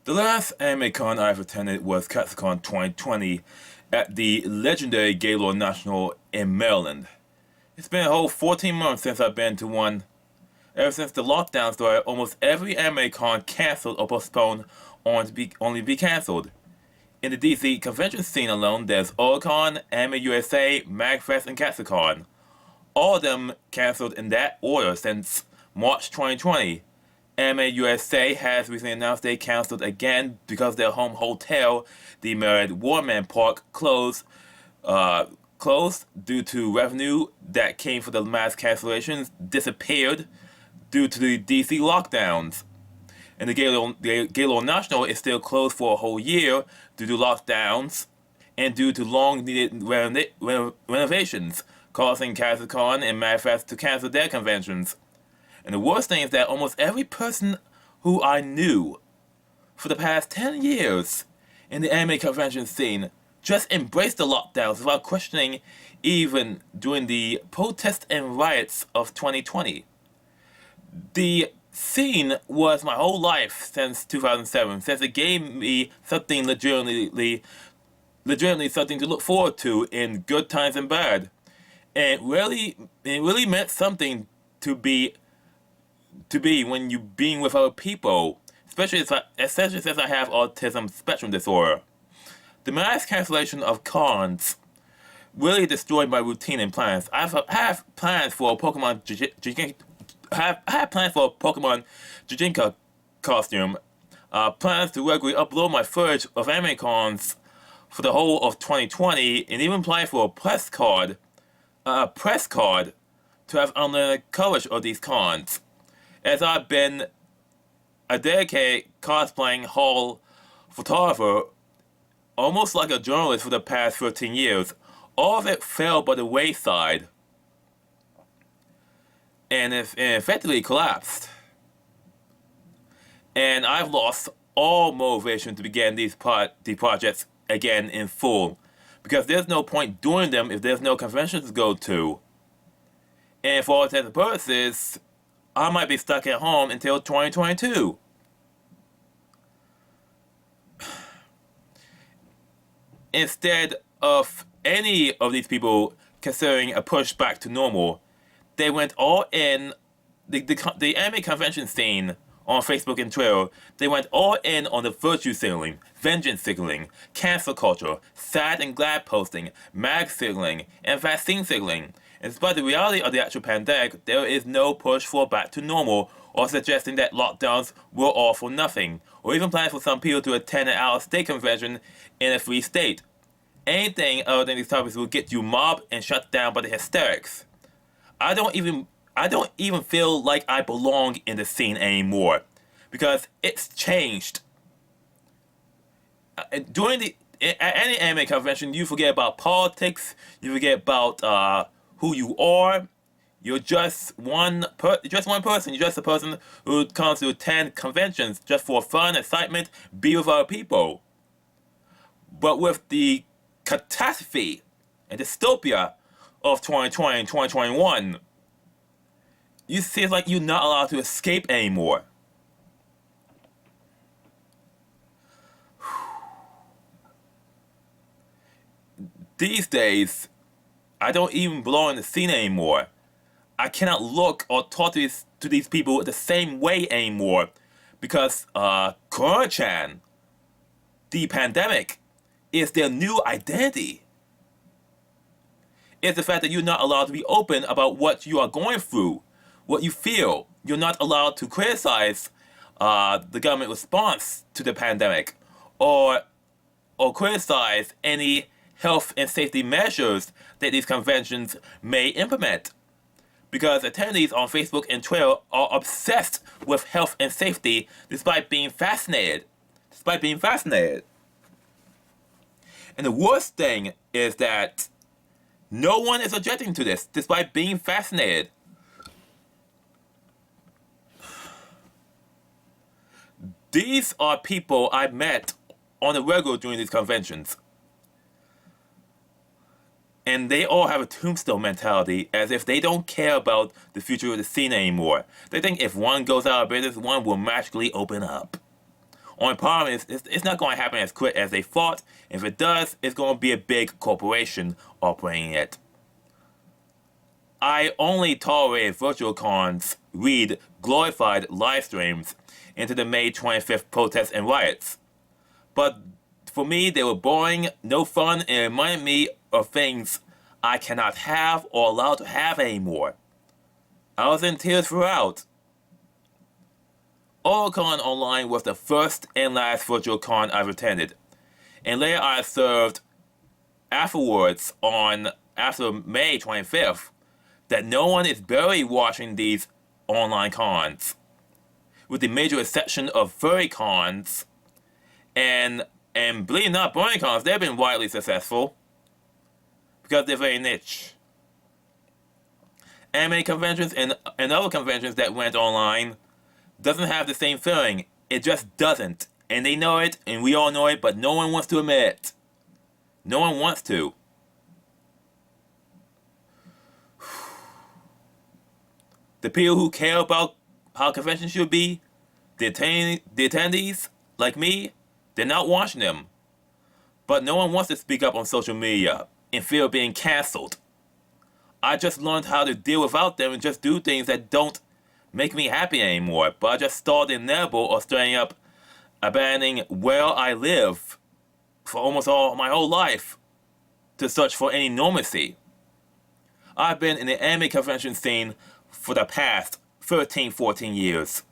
The last anime con I've attended was Katsucon 2020 at the legendary Gaylord National in Maryland. It's been a whole 14 months since I've been to one. Ever since the lockdown started, almost every anime con canceled or postponed only to be canceled. In the DC convention scene alone, there's Otakon, Anime USA, MagFest, and Katsucon. All of them canceled in that order since March 2020. Anime USA has recently announced they canceled again because their home hotel, the Marriott Warman Park, closed due to revenue that came from the mass cancellations disappeared due to the DC lockdowns. And the Gaylord National is still closed for a whole year due to lockdowns and due to long-needed renovations, causing Katsucon and MagFest to cancel their conventions. And the worst thing is that almost every person who I knew for the past 10 years in the anime convention scene just embraced the lockdowns without questioning, even during the protests and riots of 2020. The scene was my whole life since 2007, since it gave me something legitimately something to look forward to in good times and bad. And it really meant something to be when you being with other people, especially since I have autism spectrum disorder. The mass cancellation of cons really destroyed my routine and plans. I have plans for a Pokemon I have plans for a Pokemon Jujinka costume. Plans to regularly upload my footage of anime cons for the whole of 2020, and even plans for a press card to have unlimited coverage of these cons. As I've been a dedicated cosplaying hall photographer, almost like a journalist for the past 13 years, all of it fell by the wayside and it effectively collapsed. And I've lost all motivation to begin these projects again in full, because there's no point doing them if there's no conventions to go to. And for all intents and purposes, I might be stuck at home until 2022. Instead of any of these people considering a push back to normal, they went all in. The anime convention scene on Facebook and Twitter, they went all in on the virtue signaling, vengeance signaling, cancel culture, sad and glad posting, mag signaling, and vaccine signaling. And despite the reality of the actual pandemic, there is no push for back to normal or suggesting that lockdowns were all for nothing, or even plans for some people to attend an out-of-state convention in a free state. Anything other than these topics will get you mobbed and shut down by the hysterics. I don't even feel like I belong in the scene anymore, because it's changed. At any anime convention, you forget about politics, you forget about who you are. You're just one person. You're just a person who comes to attend conventions just for fun, excitement, be with other people. But with the catastrophe and dystopia of 2020 and 2021, you feel like you're not allowed to escape anymore. These days, I don't even belong in the scene anymore. I cannot look or talk to these people the same way anymore because Corona-chan, the pandemic, is their new identity. It's the fact that you're not allowed to be open about what you are going through, what you feel. You're not allowed to criticize the government response to the pandemic or criticize any health and safety measures that these conventions may implement. Because attendees on Facebook and Twitter are obsessed with health and safety despite being fascinated. And the worst thing is that no one is objecting to this despite being fascinated. These are people I met on the regular during these conventions. And they all have a tombstone mentality, as if they don't care about the future of the scene anymore. They think if one goes out of business, one will magically open up. Only problem is it's not going to happen as quick as they thought. If it does, it's going to be a big corporation operating it. I only tolerated virtual cons read glorified live streams into the May 25th protests and riots. But for me, they were boring, no fun, and it reminded me of things I cannot have or allow to have anymore. I was in tears throughout. Otakon Online was the first and last virtual con I've attended, and later I served afterwards after May 25th that no one is barely watching these online cons, with the major exception of furry cons, and believe it or not, brony cons, they've been widely successful because they're very niche. Anime conventions and other conventions that went online doesn't have the same feeling. It just doesn't. And they know it, and we all know it, but no one wants to admit it. No one wants to. The people who care about how conventions should be, the attendees, like me, they're not watching them. But no one wants to speak up on social media in fear of being cancelled. I just learned how to deal without them and just do things that don't make me happy anymore. But I just stalled the inevitable or straight up abandoning where I live for almost my whole life to search for any normalcy. I've been in the anime convention scene for the past 13, 14 years.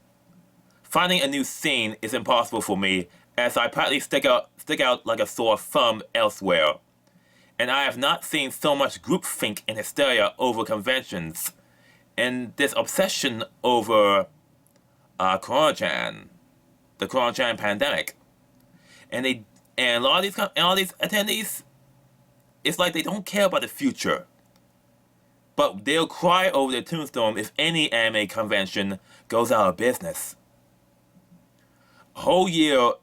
Finding a new scene is impossible for me, as I practically stick out like a sore thumb elsewhere. And I have not seen so much groupthink and hysteria over conventions, and this obsession over Corona-chan, the Corona-chan pandemic. And a lot of these attendees, it's like they don't care about the future. But they'll cry over their tombstone if any anime convention goes out of business. A whole year,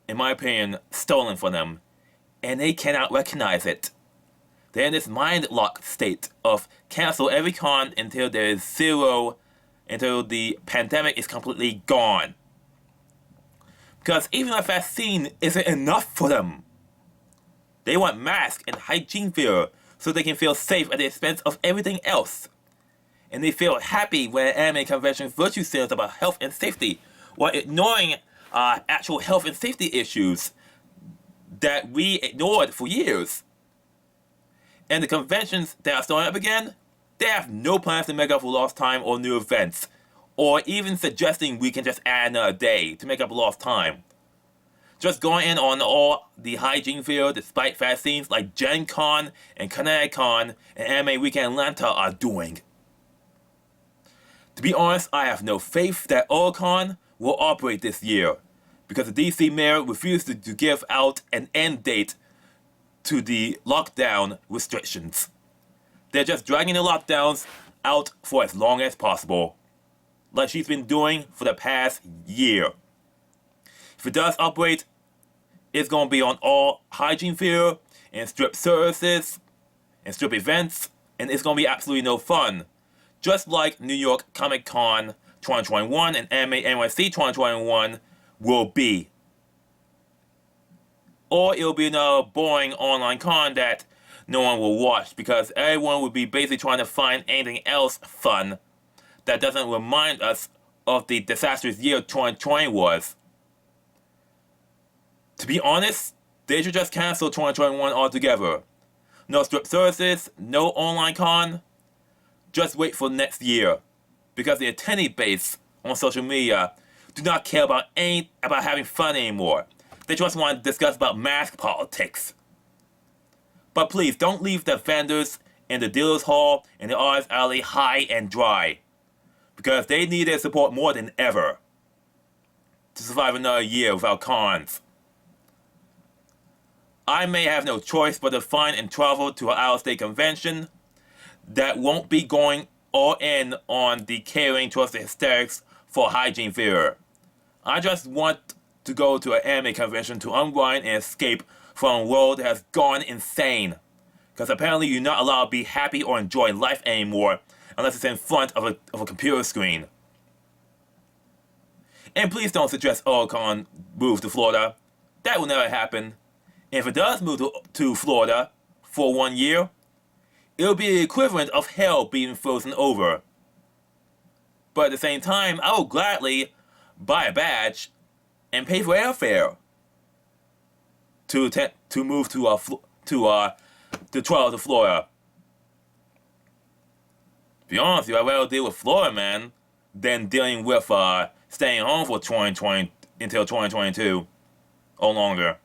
in my opinion, stolen from them, and they cannot recognize it. They're in this mind-locked state of cancel every con until there is zero, until the pandemic is completely gone. Because even a vaccine isn't enough for them. They want masks and hygiene fear so they can feel safe at the expense of everything else. And they feel happy when anime convention virtue signals about health and safety, while ignoring actual health and safety issues that we ignored for years. And the conventions that are starting up again, they have no plans to make up for lost time or new events, or even suggesting we can just add another day to make up lost time. Just going in on all the hygiene field despite vaccines like Gen Con and Kinetic Con and Anime Weekend Atlanta are doing. To be honest, I have no faith that Otakon will operate this year, because the DC mayor refused to give out an end date to the lockdown restrictions. They're just dragging the lockdowns out for as long as possible, like she's been doing for the past year. If it does operate, it's going to be on all hygiene fear and strip services and strip events, and it's going to be absolutely no fun. Just like New York Comic Con 2021 and Anime NYC 2021 will be. Or it'll be another boring online con that no one will watch because everyone will be basically trying to find anything else fun that doesn't remind us of the disastrous year 2020 was. To be honest, they should just cancel 2021 altogether. No strip services, no online con. Just wait for next year, because the attendee base on social media do not care about having fun anymore. They just want to discuss about mask politics. But please don't leave the vendors in the dealer's hall and the artist alley high and dry, because they need their support more than ever to survive another year without cons. I may have no choice but to find and travel to an out-of-state convention that won't be going all in on the catering towards the hysterics for hygiene fear. I just want to go to an anime convention to unwind and escape from a world that has gone insane. Because apparently you're not allowed to be happy or enjoy life anymore unless it's in front of a computer screen. And please don't suggest Otakon move to Florida. That will never happen. And if it does move to Florida for 1 year, it'll be the equivalent of hell being frozen over. But at the same time, I will gladly buy a badge and pay for airfare to move to travel to Florida. To be honest with you, I'd rather deal with Florida, man, than dealing with staying home for 2020 until 2022 or longer.